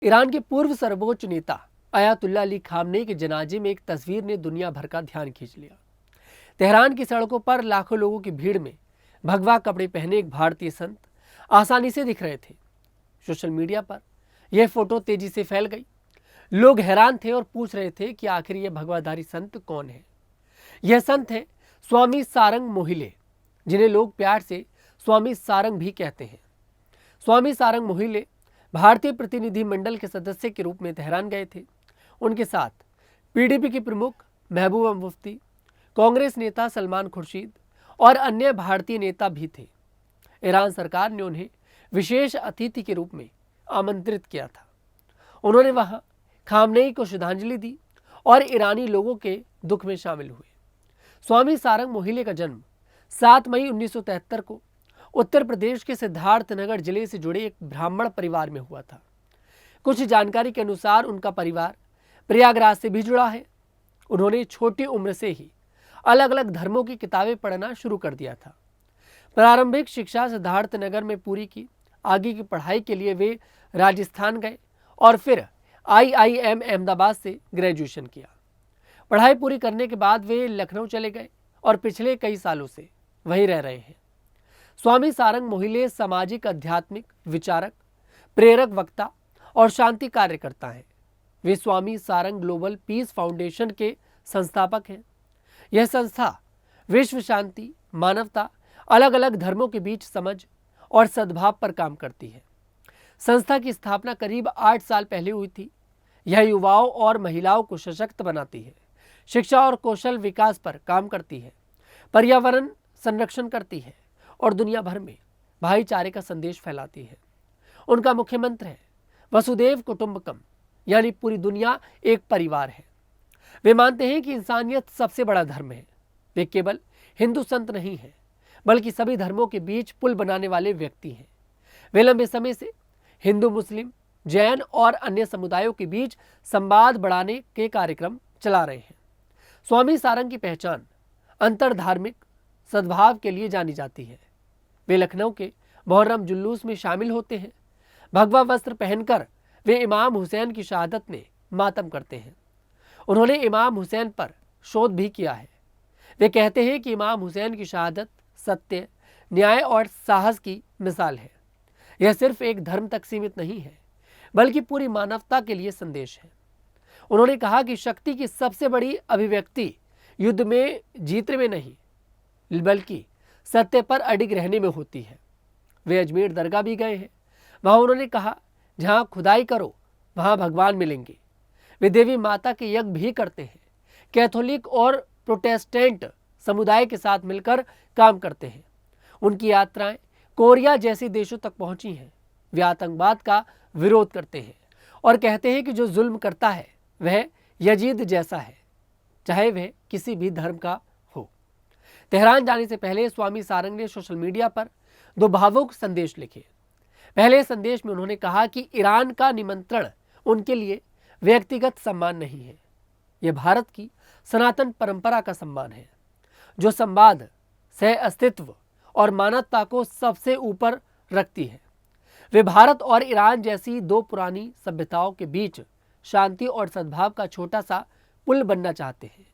Iran के पूर्व सर्वोच्च नेता अयातुल्ला अली खामनेई के जनाजे में एक तस्वीर ने दुनिया भर का ध्यान खींच लिया। तेहरान की सड़कों पर लाखों लोगों की भीड़ में भगवा कपड़े पहने एक भारतीय संत आसानी से दिख रहे थे। सोशल मीडिया पर यह फोटो तेजी से फैल गई। लोग हैरान थे और पूछ रहे थे कि आखिर यह भगवाधारी संत कौन है। यह संत है स्वामी सारंग मोहिले, जिन्हें लोग प्यार से स्वामी सारंग भी कहते हैं। स्वामी सारंग मोहिले भारतीय प्रतिनिधि मंडल के सदस्य के रूप में तेहरान गए थे। उनके साथ पीडीपी की प्रमुख महबूबा मुफ्ती, कांग्रेस नेता सलमान खुर्शीद और अन्य भारतीय नेता भी थे। ईरान सरकार ने उन्हें विशेष अतिथि के रूप में आमंत्रित किया था। उन्होंने वहां खामनेई को श्रद्धांजलि दी और ईरानी लोगों के दुख में शामिल हुए। स्वामी सारंग मोहिले का जन्म 7 मई 1973 को उत्तर प्रदेश के सिद्धार्थनगर जिले से जुड़े एक ब्राह्मण परिवार में हुआ था। कुछ जानकारी के अनुसार उनका परिवार प्रयागराज से भी जुड़ा है। उन्होंने छोटी उम्र से ही अलग अलग धर्मों की किताबें पढ़ना शुरू कर दिया था। प्रारंभिक शिक्षा सिद्धार्थनगर में पूरी की। आगे की पढ़ाई के लिए वे राजस्थान गए और फिर IIM अहमदाबाद से ग्रेजुएशन किया। पढ़ाई पूरी करने के बाद वे लखनऊ चले गए और पिछले कई सालों से वहीं रह रहे हैं। स्वामी सारंग मोहिले सामाजिक आध्यात्मिक विचारक, प्रेरक वक्ता और शांति कार्यकर्ता हैं। वे स्वामी सारंग ग्लोबल पीस फाउंडेशन के संस्थापक हैं। यह संस्था विश्व शांति, मानवता, अलग अलग धर्मों के बीच समझ और सद्भाव पर काम करती है। संस्था की स्थापना करीब 8 साल पहले हुई थी। यह युवाओं और महिलाओं को सशक्त बनाती है, शिक्षा और कौशल विकास पर काम करती है, पर्यावरण संरक्षण करती है और दुनिया भर में भाईचारे का संदेश फैलाती है। उनका मुख्य मंत्र है वसुदेव कुटुंबकम, यानी पूरी दुनिया एक परिवार है। वे मानते हैं कि इंसानियत सबसे बड़ा धर्म है। वे केवल हिंदू संत नहीं हैं, बल्कि सभी धर्मों के बीच पुल बनाने वाले व्यक्ति हैं। वे लंबे समय से हिंदू, मुस्लिम, जैन और अन्य समुदायों के बीच संवाद बढ़ाने के कार्यक्रम चला रहे हैं। स्वामी सारंग की पहचान अंतरधार्मिक सद्भाव के लिए जानी जाती है। वे लखनऊ के मुहर्रम जुलूस में शामिल होते हैं। भगवा वस्त्र पहनकर वे इमाम हुसैन की शहादत में मातम करते हैं। उन्होंने इमाम हुसैन पर शोध भी किया है। वे कहते हैं कि इमाम हुसैन की शहादत सत्य, न्याय और साहस की मिसाल है। यह सिर्फ एक धर्म तक सीमित नहीं है, बल्कि पूरी मानवता के लिए संदेश है। उन्होंने कहा कि शक्ति की सबसे बड़ी अभिव्यक्ति युद्ध में जीतने में नहीं, बल्कि सत्य पर अडिग रहने में होती है। वे अजमेर दरगाह भी गए हैं। वहां उन्होंने कहा, जहां खुदाई करो वहां भगवान मिलेंगे। वे देवी माता के यज्ञ भी करते हैं। कैथोलिक और प्रोटेस्टेंट समुदाय के साथ मिलकर काम करते हैं। उनकी यात्राएं कोरिया जैसे देशों तक पहुंची हैं। वे आतंकवाद का विरोध करते हैं और कहते हैं कि जो जुल्म करता है वह यजीद जैसा है, चाहे वह किसी भी धर्म का हो। तेहरान जाने से पहले स्वामी सारंग ने सोशल मीडिया पर 2 भावुक संदेश लिखे। पहले संदेश में उन्होंने कहा कि ईरान का निमंत्रण उनके लिए व्यक्तिगत सम्मान नहीं है, यह भारत की सनातन परंपरा का सम्मान है, जो संवाद, सह अस्तित्व और मानवता को सबसे ऊपर रखती है। वे भारत और ईरान जैसी 2 पुरानी सभ्यताओं के बीच शांति और सद्भाव का छोटा सा पुल बनना चाहते हैं।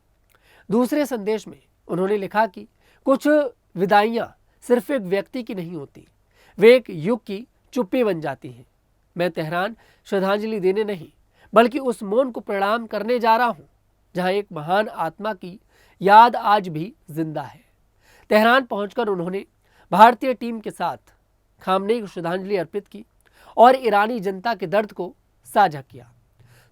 दूसरे संदेश में उन्होंने लिखा कि कुछ विदाइयां सिर्फ एक व्यक्ति की नहीं होती, वे एक युग की चुप्पी बन जाती हैं। मैं तेहरान श्रद्धांजलि देने नहीं, बल्कि उस मौन को प्रणाम करने जा रहा हूं, जहां एक महान आत्मा की याद आज भी जिंदा है। तेहरान पहुंचकर उन्होंने भारतीय टीम के साथ खामनेई को श्रद्धांजलि अर्पित की और ईरानी जनता के दर्द को साझा किया।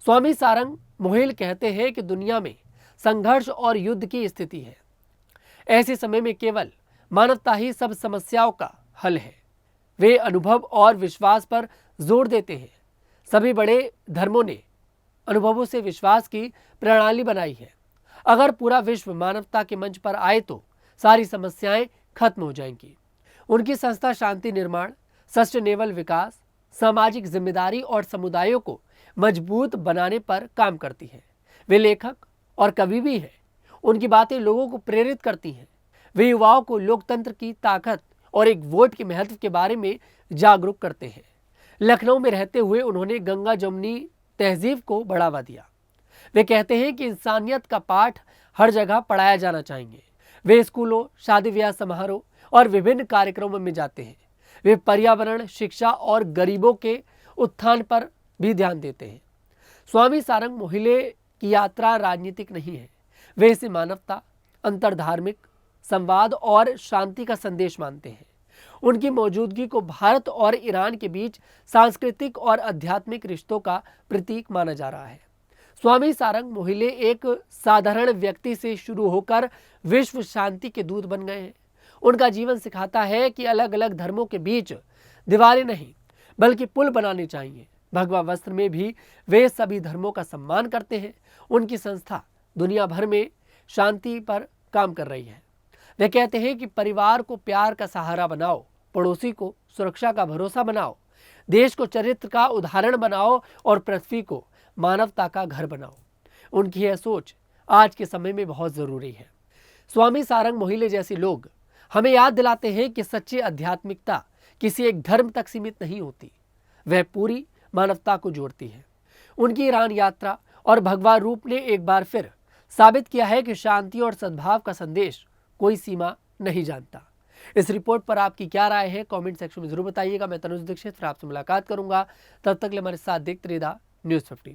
स्वामी सारंग मोहिले कहते हैं कि दुनिया में संघर्ष और युद्ध की स्थिति है। ऐसे समय में केवल मानवता ही सब समस्याओं का हल है। वे अनुभव और विश्वास पर जोर देते हैं। सभी बड़े धर्मों ने अनुभवों से विश्वास की प्रणाली बनाई है। अगर पूरा विश्व मानवता के मंच पर आए तो सारी समस्याएं खत्म हो जाएंगी। उनकी संस्था शांति निर्माण, सस्टेनेबल विकास, सामाजिक जिम्मेदारी और समुदायों को मजबूत बनाने पर काम करती है। वे लेखक और कवि भी हैं। उनकी बातें लोगों को प्रेरित करती हैं। वे युवाओं को लोकतंत्र की ताकत और एक वोट के महत्व के बारे में जागरूक करते हैं। लखनऊ में रहते हुए उन्होंने गंगा जमुनी तहजीब को बढ़ावा दिया। वे कहते हैं कि इंसानियत का पाठ हर जगह पढ़ाया जाना चाहिए। वे स्कूलों, शादी ब्याह समारोह और विभिन्न कार्यक्रमों में जाते हैं। वे पर्यावरण, शिक्षा और गरीबों के उत्थान पर भी ध्यान देते हैं। स्वामी सारंग मोहिले की यात्रा राजनीतिक नहीं है। वे इसे मानवता, अंतरधार्मिक संवाद और शांति का संदेश मानते हैं। उनकी मौजूदगी को भारत और ईरान के बीच सांस्कृतिक और आध्यात्मिक रिश्तों का प्रतीक माना जा रहा है। स्वामी सारंग मोहिले एक साधारण व्यक्ति से शुरू होकर विश्व शांति के दूत बन गए हैं। उनका जीवन सिखाता है कि अलग अलग धर्मों के बीच दीवारें नहीं बल्कि पुल बनाने चाहिए। भगवा वस्त्र में भी वे सभी धर्मों का सम्मान करते हैं। उनकी संस्था दुनिया भर में शांति पर काम कर रही है। वे कहते हैं कि परिवार को प्यार का सहारा बनाओ, पड़ोसी को सुरक्षा का भरोसा बनाओ, देश को चरित्र का उदाहरण बनाओ और पृथ्वी को मानवता का घर बनाओ। उनकी यह सोच आज के समय में बहुत जरूरी है। स्वामी सारंग मोहिले जैसे लोग हमें याद दिलाते हैं कि सच्ची आध्यात्मिकता किसी एक धर्म तक सीमित नहीं होती, वह पूरी मानवता को जोड़ती है। उनकी ईरान यात्रा और भगवा रूप ने एक बार फिर साबित किया है कि शांति और सद्भाव का संदेश कोई सीमा नहीं जानता। इस रिपोर्ट पर आपकी क्या राय है, कमेंट सेक्शन में जरूर बताइएगा। मैं तनुज दीक्षित फिर आपसे मुलाकात करूंगा। तब तक के लिए हमारे साथ देखते रहिए न्यूज़ 15।